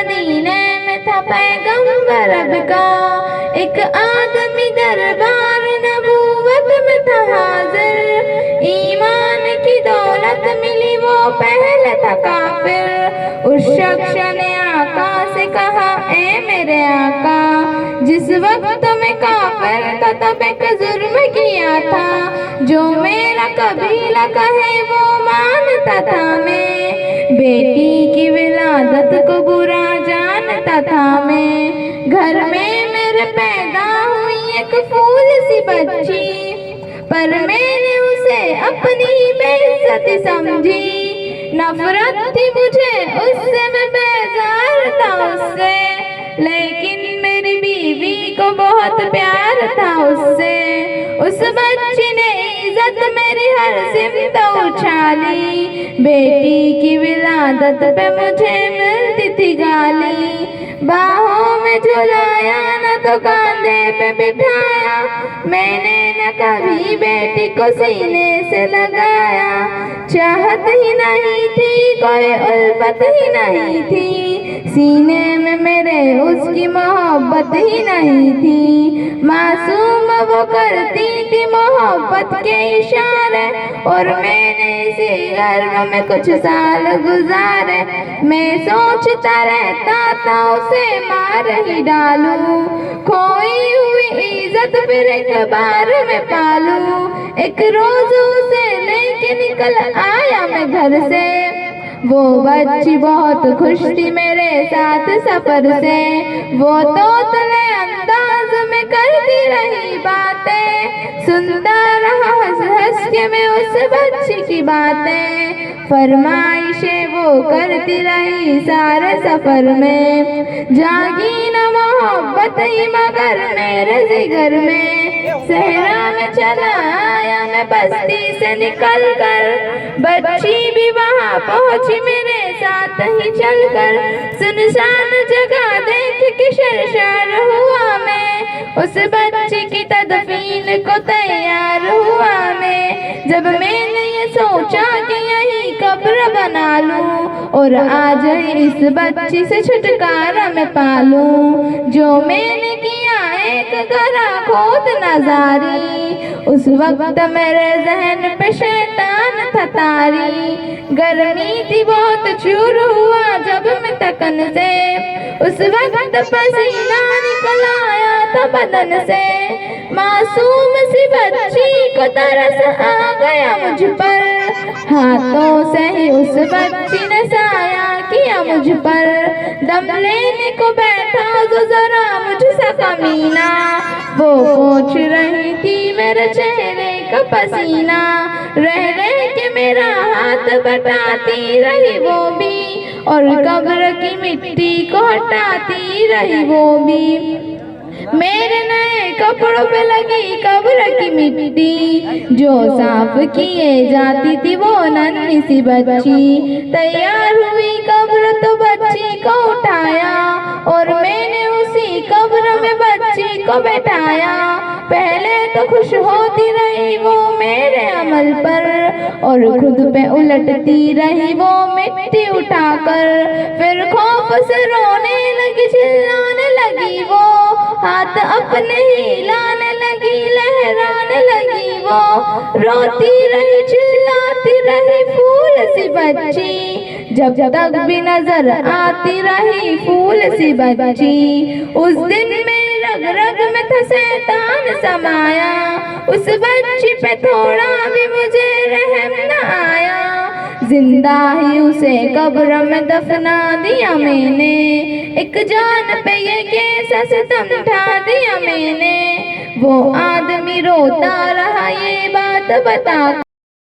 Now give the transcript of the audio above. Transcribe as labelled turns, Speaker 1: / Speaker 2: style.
Speaker 1: मदीने में था पैगंबर रब का। एक आदमी दरबार नबूवत में था हाजिर, ईमान की दौलत मिली वो पहले था काफिर। उस शख्स ने आका से कहा, ए मेरे आका, जिस वक्त में काफिर था तब एक जुर्म किया था, जो मेरा कबीला कहे वो मानता था मैं। बेटी की विलादत को बुरा जानता था मैं। घर में मेरे पैदा हुई एक फूल सी बच्ची, पर मैंने उसे अपनी बेइज्जती समझी। नफरत थी मुझे उससे, मैं बेजार था उससे, लेकिन मेरी बीवी को बहुत प्यार था उससे। उस बच्ची ने इज्जत मेरी हर सिमत उछाली, बेटी की विलादत पे मुझे मिलती थी गाली। बाहों में झुलाया न तो कंधे पे बिठाया, मैंने न कभी बेटी को सीने से लगाया। चाहत ही नहीं थी, कोई उल्फत ही नहीं थी, सीने में मेरे उसकी मोहब्बत ही नहीं थी। मासूम वो करती थी मोहब्बत के इशारे, और मैंने इसी गर्व में कुछ साल गुजारे। मैं सोचता रहता था उसे मार ही डालूं, खोई हुई इज्जत फिर एक बार में पालूं। एक रोज उसे लेके निकल आया मैं घर से, वो बच्ची बहुत खुश थी मेरे साथ सफर से। वो तोतले अंदाज में करती रही बातें, सुनता रहा हंस हंस के मैं उस बच्ची की बातें। फरमाइशें वो करती रही सारे सफर में, जागी न मोहब्बत ही मगर मेरे जिगर में। सहरा में चला आया मैं बस्ती से निकल कर, बच्ची भी वहाँ पहुँची मेरे साथ ही चलकर। सुनसान जगह देख के शर्मसार हुआ मैं, उस बच्ची की तदफीन को तैयार हुआ मैं। जब मैंने ये सोचा कि यही कब्र बना लूं, और आज इस बच्ची से छुटकारा मैं पालूं। जो मैंने किया एक गहरा खोद नजारी, उस वक्त मेरे जहन पे शैतान था तारी। गर्मी थी बहुत चूर हुआ जब मैं तकन से, उस वक्त पसीना निकल आया था बदन से। मासूम सी बच्ची को तरस आ गया मुझ पर, हाथों से ही उस बच्ची ने साया किया मुझ पर। दम लेने को बैठा जो जरा मुझसे कमीना, वो पोंछ रही थी मेरे चेहरे का पसीना। रह के मेरा हाथ बटाती रही वो भी, और कब्र की मिट्टी को हटाती रही वो भी। मेरे नए कपड़ों पे लगी कब्र की मिट्टी, जो साफ किए जाती थी वो नन्ही सी बच्ची। तैयार हुई कब्र तो बच्ची को उठाया, और मैंने उसी कब्र में बच्ची को बैठाया। पहले तो खुश होती रही वो मेरे अमल पर, और खुद पे उलटती रही वो मिट्टी उठाकर। फिर खौफ से रोने लगी, चिल्लाने लगी वो, हाथ अपने ही लाने लगी, लहराने लगी वो। रोती रही चिल्लाती रही फूल सी बच्ची, जब तक भी नजर आती रही फूल सी बच्ची। उस दिन मेरी रग रग में था शैतान समाया, उस बच्ची पे थोड़ा भी मुझे रहम न आया। जिंदा ही उसे कब्र में दफना दिया मैंने, एक जान पे ये कैसा सितम ढा दिया मैंने। वो आदमी रोता रहा ये बात बता